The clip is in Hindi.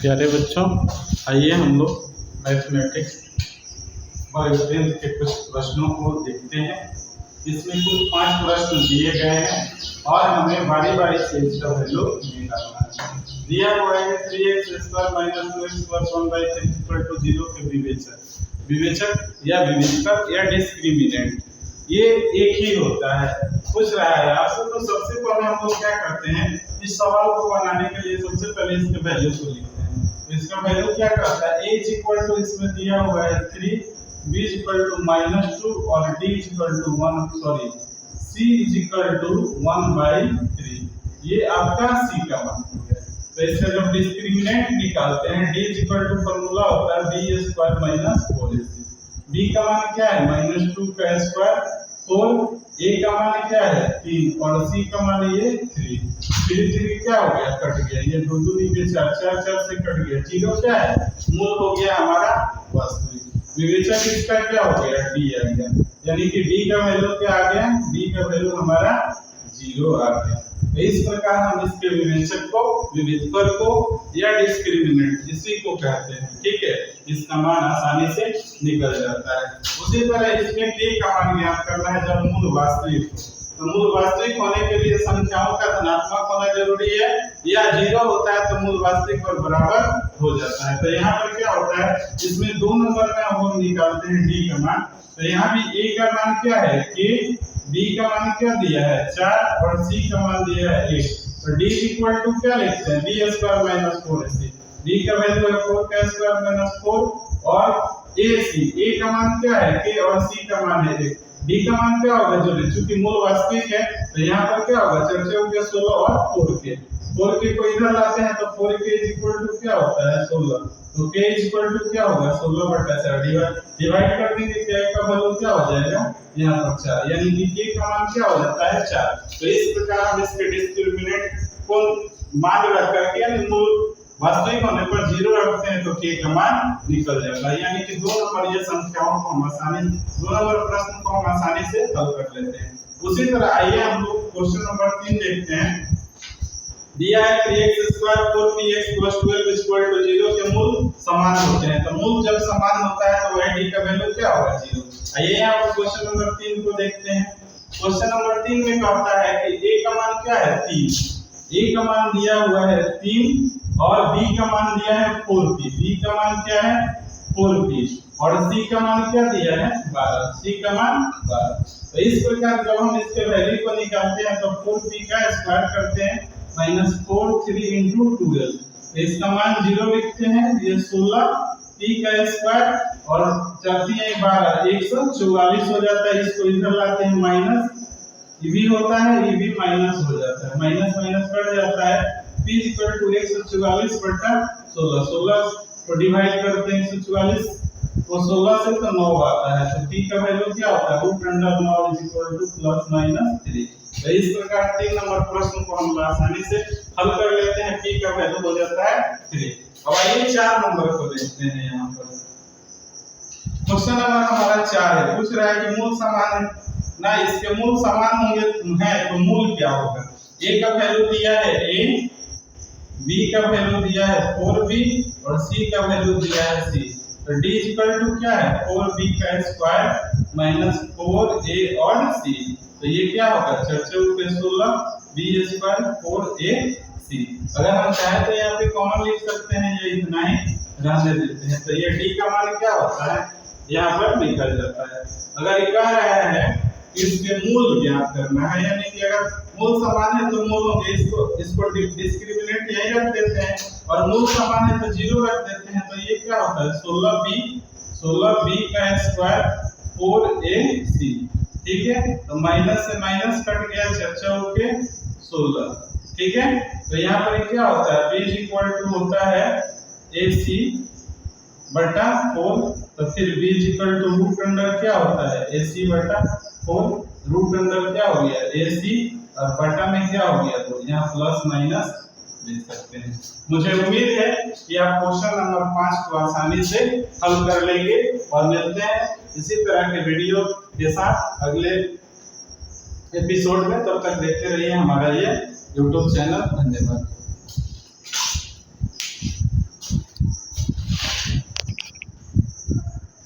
प्यारे बच्चों, आइए हम लोग मैथमेटिक्स और टेंथ के कुछ प्रश्नों को देखते हैं। इसमें कुल 5 प्रश्न दिए गए हैं और हमें बारी बारी से इसका वैल्यू निकालना है। दिया हुआ है 3x² - 2x + 1/3 = 0 के विवेचक या विवेचक या डिस्क्रिमिनेंट ये एक ही होता है। पूछ रहा है आपसे, तो सबसे पहले हम लोग क्या करते हैं, इस सवाल को बनाने के लिए सबसे पहले इसके वैल्यू को लिखते हैं। तो इसका वैल्यू क्या करता है, a = इसमें दिया हुआ है 3, b = -2 और d = 1 c = 1/3। ये आपका c का मान हो गया। तो इसका जब डिस्क्रिमिनेंट निकालते हैं, d = फॉर्मूला होता है b² - 4ac। b का मान क्या है, -2 का स्क्वायर 4, a का मान क्या है 3 और c का मान ये 3। 3 क्या हो गया, कट गया, ये 2 2 के 4 4 से कट गया। 0 क्या है, मूल हो गया हमारा वास्तविक। विवेचक इसका क्या हो गया, d आ गया, यानी कि d का वैल्यू क्या आ गया, d का वैल्यू हमारा 0 आ गया। इस प्रकार हम इसके विवेचक को, विविधकर को या डिस्क्रिमिनेंट इसी को कहते हैं। ठीक है, इसका मान आसानी से निकल जाता है। उसी तरह इसमें k का मान ज्ञात करना है जब मूल वास्तविक हो। तो मूल वास्तविक होने के लिए संख्याओं का धनात्मक होना जरूरी है, या 0 होता है तो मूल वास्तविक और बराबर हो जाता है। तो यहाँ पर क्या होता है, इसमें 2 नंबर में हम लोग निकालते हैं d का मान। तो यहाँ भी a का मान क्या है k, b का मान क्या दिया है 4 और c का मान दिया है 1। तो d = क्या लिखते हैं, b² - 4ac। d का वैल्यू है 4 का स्क्वायर - 4 और ac, a का मान क्या है k और c का मान है 1। d का मान क्या होगा, जो चूंकि मूल वास्तविक है तो यहाँ पर क्या होगा, चर्चा हो गया 16 और 4 के को इधर लाते हैं तो 4k = क्या होता है 16। तो k = क्या होगा 16/4 डिवाइड कर देंगे, k का वैल्यू क्या हो जाएगा यहाँ पर 4, यानी कि k का मान क्या हो जाता है 4। तो इस प्रकार हम इसके डिस्क्रिमिनेंट को मान रख करके यानी मूल वास्तविक होने पर 0 रखते हैं तो k का मान निकल जाता है। यानी कि 2 नंबर ये संख्याओं को हम आसानी, 2 नंबर प्रश्न को हम आसानी से हल कर लेते हैं। उसी तरह आइए हम लोग क्वेश्चन नंबर 3 देखते हैं। दिया है 3x² 4px + 12 = 0 के मूल समान होते हैं। तो मूल जब समान होता है तो वह d का वैल्यू क्या होगा 0। आइए यहाँ पर क्वेश्चन नंबर 3 को देखते हैं। क्वेश्चन नंबर 3 में कहता है कि a का मान क्या है 3, a का मान दिया हुआ है 3 और b का मान दिया है 4p। b का मान क्या है 4p और c का मान क्या दिया है 12, c का मान 12। तो इस प्रकार जब हम इसके वैल्यू को निकालते हैं तो 4p का स्क्वायर करते हैं -4 3 × 12। तो इसका मान 0 लिखते हैं, ये 16 p का स्क्वायर और चलती है 12 144 हो जाता है। इसको इधर लाते हैं माइनस, ये भी होता है, ये भी माइनस हो जाता है, माइनस माइनस कट जाता है। p = 144/16, 16 को डिवाइड करते हैं 144 को 16 से तो 9 आता है। तो p का वैल्यू क्या होता है √9 = ±3। तो इस प्रकार 3 नंबर प्रश्न को हम आसानी से हल कर लेते हैं, p का वैल्यू हो जाता है 3। अब आइए 4 नंबर को देखते हैं। यहाँ पर क्वेश्चन नंबर हमारा 4 है। पूछ रहा है कि मूल समान है ना, इसके मूल समान होंगे है तो मूल क्या होगा। a का वैल्यू दिया है a, b का वैल्यू दिया है 4b और c का वैल्यू दिया है c। तो d = क्या है 4b का स्क्वायर -4a और c। तो ये क्या होगा 4 16 b² 4ac। अगर हम चाहे तो यहाँ पे कॉमन लिख सकते हैं, ये इतना ही रहने देते हैं। तो ये d का मान क्या होता है यहाँ पर निकल जाता है। अगर ये कह रहा है इसके मूल ज्ञात करना है, यानी कि अगर मूल समान है तो मूल होंगे, इसको डिस्क्रिमिनेंट यही रख देते हैं और मूल समान है तो 0 रख देते हैं। तो ये क्या होता है 16b का स्क्वायर 4ac। ठीक है, तो माइनस से माइनस कट गया, 4 के 16। ठीक है, तो यहाँ पर क्या होता है b = होता है ac/4। तो फिर b √अंडर क्या होता है ac/4, रूट अंडर क्या हो गया ac और बटा में क्या हो गया, तो यहाँ प्लस माइनस दे सकते हैं। मुझे उम्मीद है कि आप क्वेश्चन नंबर 5 को आसानी से हल कर लेंगे और मिलते हैं इसी तरह के वीडियो के साथ अगले एपिसोड में। तब तक देखते रहिए हमारा ये YouTube चैनल। धन्यवाद।